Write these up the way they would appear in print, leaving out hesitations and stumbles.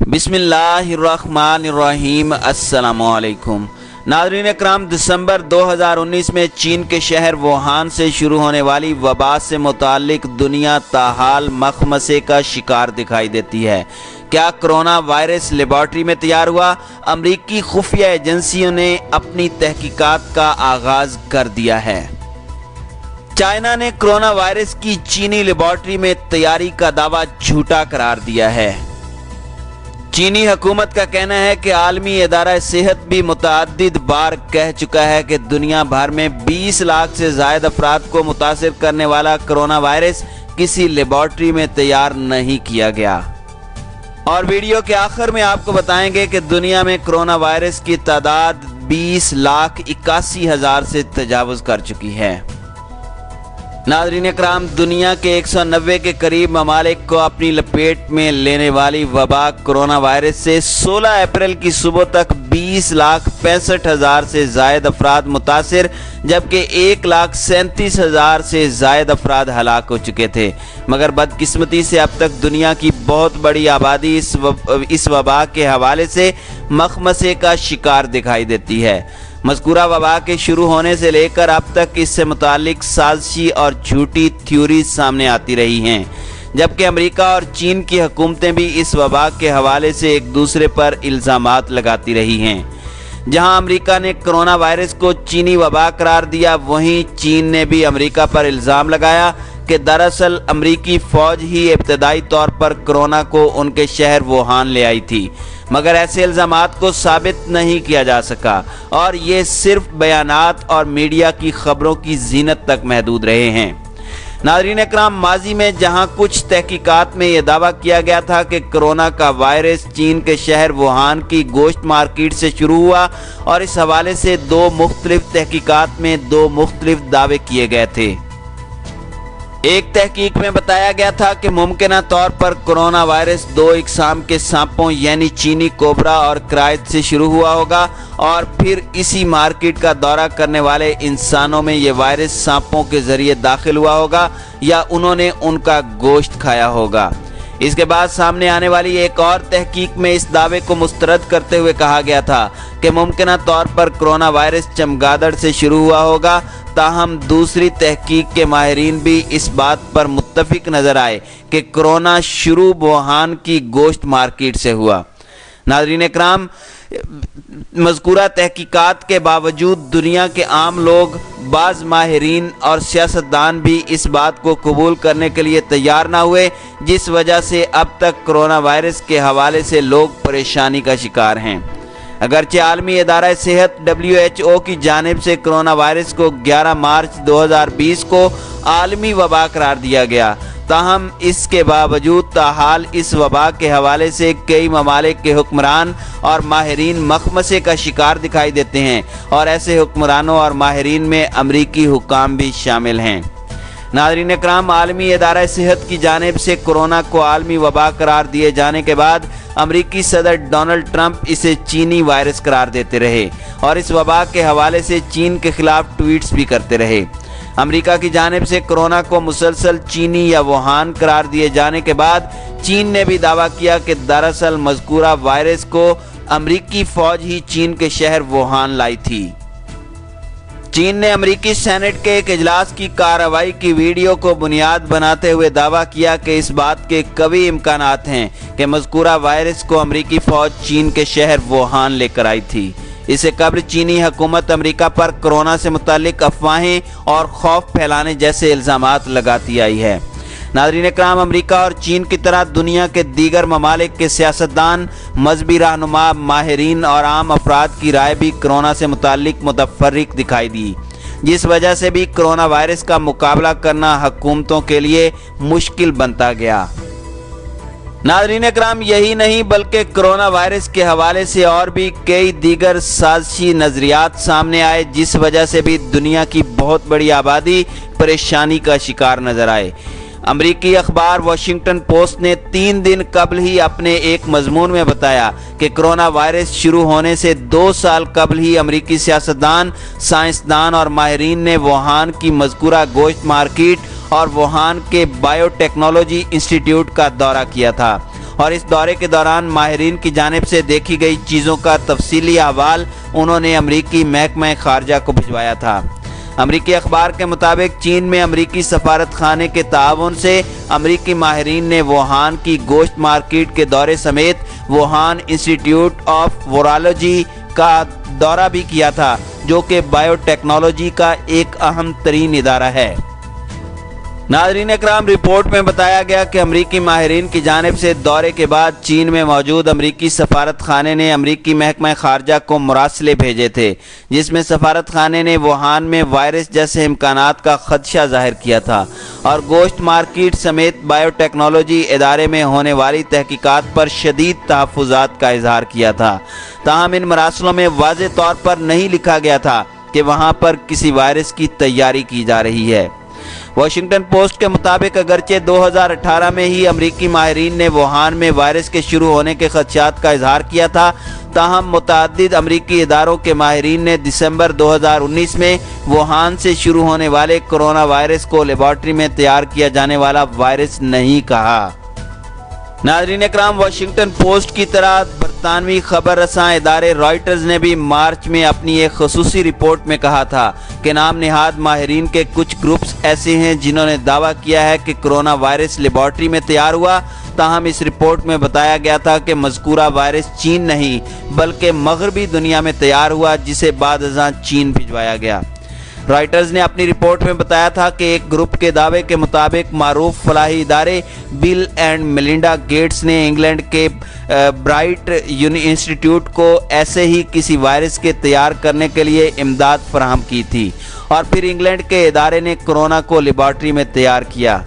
बिस्मिल्लाहिर्रहमानिर्रहीम। अस्सलामुअलैकुम नाज़रीन इकराम, दिसंबर 2019 में चीन के शहर वुहान से शुरू होने वाली वबा से मुताल्लिक दुनिया ताहाल मखमसे का शिकार दिखाई देती है। क्या कोरोना वायरस लेबॉर्ट्री में तैयार हुआ? अमरीकी खुफिया एजेंसियों ने अपनी तहकीकात का आगाज कर दिया है। चाइना ने कोरोना वायरस की चीनी लेबॉर्ट्री में तैयारी का दावा झूठा करार दिया है। चीनी हुकूमत का कहना है कि आलमी इदारा सेहत भी मुतअद्दिद बार कह चुका है कि दुनिया भर में 20 लाख से ज़ायद अफराद को मुतासिर करने वाला कोरोना वायरस किसी लेबॉर्ट्री में तैयार नहीं किया गया। और वीडियो के आखिर में आपको बताएंगे कि दुनिया में कोरोना वायरस की तादाद 20,81,000 से तजावुज कर चुकी है। नाज़रीन इकराम, दुनिया के 190 के करीब ममालिक को अपनी लपेट में लेने वाली वबा कोरोना वायरस से 16 अप्रैल की सुबह तक 20,65,000 से ज़ायद अफराद मुतासिर, जबकि 1,37,000 से ज़ायद अफराद हलाक हो चुके थे। मगर बदकिस्मती से अब तक दुनिया की बहुत बड़ी आबादी इस वबा के हवाले से मखमसे का शिकार दिखाई देती है। मज़कूरा वबा के शुरू होने से लेकर अब तक इससे मुतालिक साजिशी और झूठी थ्योरी सामने आती रही हैं, जबकि अमेरिका और चीन की हुकूमतें भी इस वबा के हवाले से एक दूसरे पर इल्ज़ामात लगाती रही हैं। जहां अमेरिका ने कोरोना वायरस को चीनी वबा करार दिया, वहीं चीन ने भी अमेरिका पर इल्ज़ाम लगाया कि दरअसल अमेरिकी फ़ौज ही इब्तदाई तौर पर कोरोना को उनके शहर वुहान ले आई थी। मगर ऐसे इल्ज़ामात को साबित नहीं किया जा सका और ये सिर्फ बयानात और मीडिया की खबरों की जीनत तक महदूद रहे हैं। नाज़रीन इकराम, माजी में जहां कुछ तहकीकात में यह दावा किया गया था कि कोरोना का वायरस चीन के शहर वुहान की गोश्त मार्केट से शुरू हुआ, और इस हवाले से दो मुख्तलिफ तहकीकात में दो मुख्तलिफ दावे किए गए थे। एक तहकीक में बताया गया था कि मुमकिना तौर पर कोरोना वायरस दो इकसाम के सांपों यानी चीनी कोबरा और क्राइट से शुरू हुआ होगा, और फिर इसी मार्केट का दौरा करने वाले इंसानों में यह वायरस सांपों के जरिए दाखिल हुआ होगा या उन्होंने उनका गोश्त खाया होगा। इसके बाद सामने आने वाली एक और तहकीक में इस दावे को मुस्तरद करते हुए कहा गया था कि मुमकिना तौर पर कोरोना वायरस चमगादड़ से शुरू हुआ होगा। ताहम दूसरी तहकीक के माहिरीन भी इस बात पर मुत्तफिक नजर आए कि कोरोना शुरू वुहान की गोश्त मार्केट से हुआ। नाज़रीन इकराम, मज़कूरा तहकीकात के बावजूद दुनिया के आम लोग, बाज़ माहिरीन और सियासतदान भी इस बात को कबूल करने के लिए तैयार ना हुए, जिस वजह से अब तक कोरोना वायरस के हवाले से लोग परेशानी का शिकार हैं। अगरचे आलमी इदारा सेहत WHO की जानिब से कोरोना वायरस को 11 मार्च 2020 को आलमी वबा करार दिया गया, ताहम इसके बावजूद ताहाल इस वबा के हवाले से कई ममालिक के हुक्मरान और माहिरीन मखमसे का शिकार दिखाई देते हैं, और ऐसे हुक्मरानों और माहिरीन में अमरीकी हुक्काम भी शामिल हैं। नाज़रीन इकराम, आलमी इदारा सेहत की जानिब से कोरोना को आलमी वबा करार दिए जाने के बाद अमरीकी सदर डोनाल्ड ट्रंप इसे चीनी वायरस करार देते रहे और इस वबा के हवाले से चीन के खिलाफ ट्वीट्स भी करते रहे। अमेरिका की जानिब से कोरोना को मुसलसल चीनी या वुहान करार दिए जाने के बाद चीन ने भी दावा किया कि दरअसल मज़कूरा वायरस को अमरीकी फ़ौज ही चीन के शहर वुहान लाई थी। चीन ने अमरीकी सेनेट के एक इजलास की कार्रवाई की वीडियो को बुनियाद बनाते हुए दावा किया कि इस बात के कवी इम्कानात हैं कि मज़कूरा वायरस को अमरीकी फ़ौज चीन के शहर वुहान लेकर आई थी। इससे कबल चीनी हुकूमत अमेरिका पर कोरोना से मुतालिक अफवाहें और खौफ फैलाने जैसे इल्ज़ामात लगाती आई है। नाज़रीन इकराम, अमेरिका और चीन की तरह दुनिया के दीगर ममालिक के सियासतदान, मजहबी रहनुमा, माहिरीन और आम अफराद की राय भी कोरोना से मुतालिक मुतफर्रिक दिखाई दी, जिस वजह से भी कोरोना वायरस का मुकाबला करना हुकूमतों के लिए मुश्किल बनता गया। नाज़रीन इकराम, यही नहीं बल्कि कोरोना वायरस के हवाले से और भी कई दीगर साजिशी नज़रियात सामने आए, जिस वजह से भी दुनिया की बहुत बड़ी आबादी परेशानी का शिकार नजर आए। अमरीकी अखबार वाशिंगटन पोस्ट ने 3 दिन कबल ही अपने एक मजमून में बताया कि कोरोना वायरस शुरू होने से 2 साल कबल ही अमरीकी सियासतदान, साइंसदान और माहिरीन ने वुहान की मज़कूरा गोश्त मार्केट और वुहान के बायोटेक्नोलॉजी इंस्टीट्यूट का दौरा किया था اور اس دورے کے دوران ماہرین کی جانب سے دیکھی گئی چیزوں کا تفصیلی احوال انہوں نے امریکی محکمہ خارجہ کو بھجوایا تھا۔ امریکی اخبار کے مطابق چین میں امریکی سفارت خانے کے تعاون سے امریکی ماہرین نے ووہان کی گوشت مارکیٹ کے دورے سمیت ووہان انسٹی ٹیوٹ آف وائرالوجی کا دورہ بھی کیا تھا، جو کہ بائیو ٹیکنالوجی کا ایک اہم ترین ادارہ ہے۔ ناظرین اکرام، رپورٹ میں بتایا گیا کہ امریکی ماہرین کی جانب سے دورے کے بعد چین میں موجود امریکی سفارت خانے نے امریکی محکمہ خارجہ کو مراسلے بھیجے تھے، جس میں سفارت خانے نے ووہان میں وائرس جیسے امکانات کا خدشہ ظاہر کیا تھا اور گوشت مارکیٹ سمیت بائیو ٹیکنالوجی ادارے میں ہونے والی تحقیقات پر شدید تحفظات کا اظہار کیا تھا۔ تاہم ان مراسلوں میں واضح طور پر نہیں لکھا گیا تھا کہ وہاں پر کسی وائرس کی تیاری کی جا رہی ہے۔ واشنگٹن پوسٹ کے مطابق اگرچہ 2018 میں ہی امریکی ماہرین نے ووہان میں وائرس کے شروع ہونے کے خدشات کا اظہار کیا تھا، تاہم متعدد امریکی اداروں کے ماہرین نے دسمبر 2019 میں ووہان سے شروع ہونے والے کرونا وائرس کو لیبارٹری میں تیار کیا جانے والا وائرس نہیں کہا۔ ناظرین اکرام، واشنگٹن پوسٹ کی طرح برطانوی خبر رساں ادارے رائٹرز نے بھی مارچ میں اپنی ایک خصوصی رپورٹ میں کہا تھا کہ نام نہاد ماہرین کے کچھ گروپس ایسے ہیں جنہوں نے دعویٰ کیا ہے کہ کرونا وائرس لیبارٹری میں تیار ہوا، تاہم اس رپورٹ میں بتایا گیا تھا کہ مذکورہ وائرس چین نہیں بلکہ مغربی دنیا میں تیار ہوا، جسے بعد ازاں چین بھجوایا گیا۔ رائٹرز نے اپنی رپورٹ میں بتایا تھا کہ ایک گروپ کے دعوے کے مطابق معروف فلاحی ادارے بل اینڈ میلنڈا گیٹس نے انگلینڈ کے برائٹ انسٹی ٹیوٹ کو ایسے ہی کسی وائرس کے تیار کرنے کے لیے امداد فراہم کی تھی اور پھر انگلینڈ کے ادارے نے کرونا کو لیبارٹری میں تیار کیا۔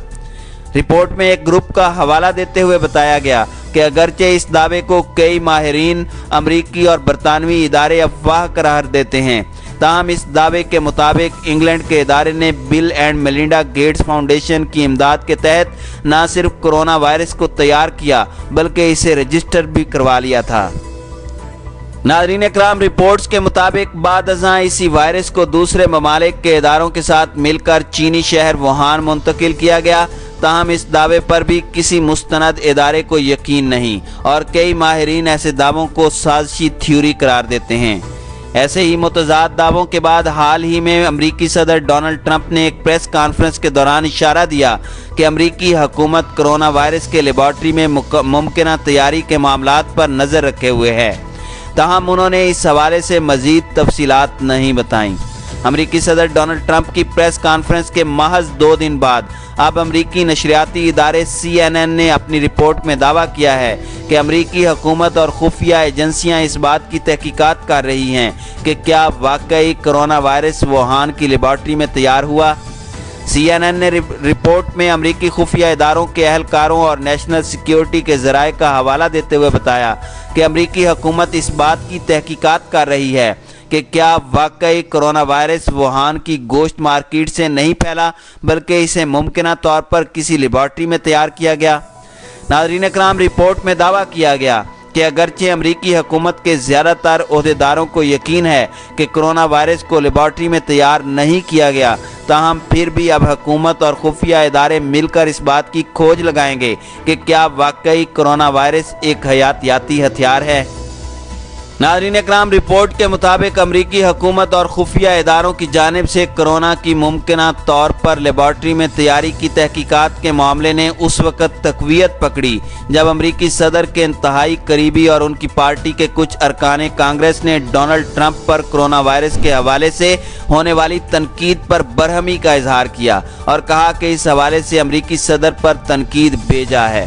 رپورٹ میں ایک گروپ کا حوالہ دیتے ہوئے بتایا گیا کہ اگرچہ اس دعوے کو کئی ماہرین امریکی اور برطانوی ادارے افواہ قرار دیتے ہیں، تاہم اس دعوے کے مطابق انگلینڈ کے ادارے نے بل اینڈ میلنڈا گیٹس فاؤنڈیشن کی امداد کے تحت نہ صرف کرونا وائرس کو تیار کیا بلکہ اسے رجسٹر بھی کروا لیا تھا۔ ناظرین اکرام، رپورٹس کے مطابق بعد ازاں اسی وائرس کو دوسرے ممالک کے اداروں کے ساتھ مل کر چینی شہر ووہان منتقل کیا گیا، تاہم اس دعوے پر بھی کسی مستند ادارے کو یقین نہیں اور کئی ماہرین ایسے دعووں کو سازشی تھیوری قرار دیتے ہیں۔ ایسے ہی متضاد دعووں کے بعد حال ہی میں امریکی صدر ڈونلڈ ٹرمپ نے ایک پریس کانفرنس کے دوران اشارہ دیا کہ امریکی حکومت کرونا وائرس کے لیبارٹری میں ممکنہ تیاری کے معاملات پر نظر رکھے ہوئے ہے، تاہم انہوں نے اس حوالے سے مزید تفصیلات نہیں بتائیں۔ امریکی صدر ڈونلڈ ٹرمپ کی پریس کانفرنس کے محض 2 دن بعد اب امریکی نشریاتی ادارے CNN نے اپنی رپورٹ میں دعویٰ کیا ہے کہ امریکی حکومت اور خفیہ ایجنسیاں اس بات کی تحقیقات کر رہی ہیں کہ کیا واقعی کرونا وائرس ووہان کی لیبارٹری میں تیار ہوا۔ CNN نے رپورٹ میں امریکی خفیہ اداروں کے اہلکاروں اور نیشنل سیکیورٹی کے ذرائع کا حوالہ دیتے ہوئے بتایا کہ امریکی حکومت اس بات کی تحقیقات کر رہی ہے کہ کیا واقعی کرونا وائرس ووہان کی گوشت مارکیٹ سے نہیں پھیلا بلکہ اسے ممکنہ طور پر کسی لیبارٹری میں تیار کیا گیا۔ ناظرین اکرام، رپورٹ میں دعویٰ کیا گیا کہ اگرچہ امریکی حکومت کے زیادہ تر عہدیداروں کو یقین ہے کہ کرونا وائرس کو لیبارٹری میں تیار نہیں کیا گیا، تاہم پھر بھی اب حکومت اور خفیہ ادارے مل کر اس بات کی کھوج لگائیں گے کہ کیا واقعی کرونا وائرس ایک حیاتیاتی ہتھیار ہے۔ ناظرین اکرام، رپورٹ کے مطابق امریکی حکومت اور خفیہ اداروں کی جانب سے کرونا کی ممکنہ طور پر لیبارٹری میں تیاری کی تحقیقات کے معاملے نے اس وقت تقویت پکڑی جب امریکی صدر کے انتہائی قریبی اور ان کی پارٹی کے کچھ ارکان کانگریس نے ڈونلڈ ٹرمپ پر کرونا وائرس کے حوالے سے ہونے والی تنقید پر برہمی کا اظہار کیا اور کہا کہ اس حوالے سے امریکی صدر پر تنقید بیجا ہے۔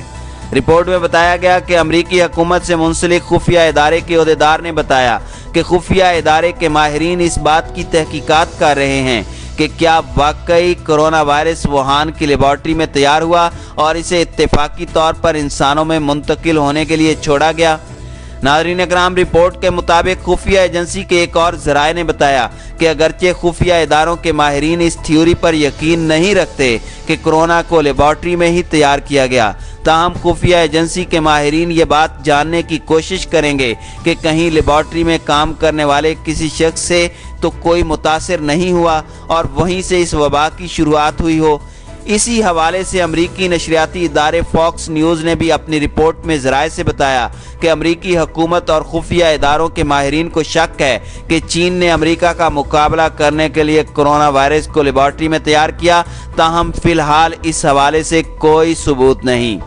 رپورٹ میں بتایا گیا کہ امریکی حکومت سے منسلک خفیہ ادارے کے عہدیدار نے بتایا کہ خفیہ ادارے کے ماہرین اس بات کی تحقیقات کر رہے ہیں کہ کیا واقعی کرونا وائرس ووہان کی لیبارٹری میں تیار ہوا اور اسے اتفاقی طور پر انسانوں میں منتقل ہونے کے لیے چھوڑا گیا۔ ناظرین اکرام، رپورٹ کے مطابق خفیہ ایجنسی کے ایک اور ذرائع نے بتایا کہ اگرچہ خفیہ اداروں کے ماہرین اس تھیوری پر یقین نہیں رکھتے کہ کرونا کو لیبارٹری میں ہی تیار کیا گیا، تاہم خفیہ ایجنسی کے ماہرین یہ بات جاننے کی کوشش کریں گے کہ کہیں لیبارٹری میں کام کرنے والے کسی شخص سے تو کوئی متاثر نہیں ہوا اور وہیں سے اس وبا کی شروعات ہوئی ہو۔ इसी हवाले से अमरीकी नशरियाती इदारे फॉक्स न्यूज़ ने भी अपनी रिपोर्ट में ज़राए से बताया कि अमरीकी हुकूमत और खुफिया इदारों के माहिरीन को शक है कि चीन ने अमरीका का मुकाबला करने के लिए कोरोना वायरस को लेबॉर्ट्री में तैयार किया, ताहम फिलहाल इस हवाले से कोई सबूत नहीं।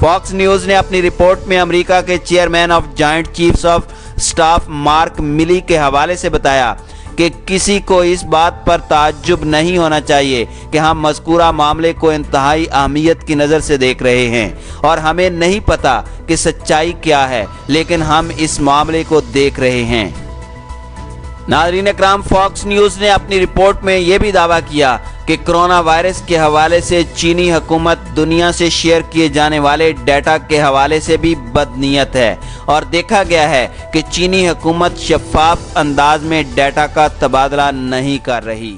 फॉक्स न्यूज़ ने अपनी रिपोर्ट में अमरीका के chairman of joint chiefs of staff mark मिली के हवाले से बताया कि किसी को इस बात पर ताज्जुब नहीं होना चाहिए कि हम मज़कूरा मामले को इंतहाई अहमियत की नज़र से देख रहे हैं और हमें नहीं पता कि सच्चाई क्या है, लेकिन हम इस मामले को देख रहे हैं। नाज़रीन इकराम, फॉक्स न्यूज़ ने अपनी रिपोर्ट में यह भी दावा किया कि कोरोना वायरस के हवाले से चीनी हुकूमत दुनिया से शेयर किए जाने वाले डाटा के हवाले से भी बदनीयत है और देखा गया है कि चीनी हुकूमत शफाफ अंदाज में डाटा का तबादला नहीं कर रही।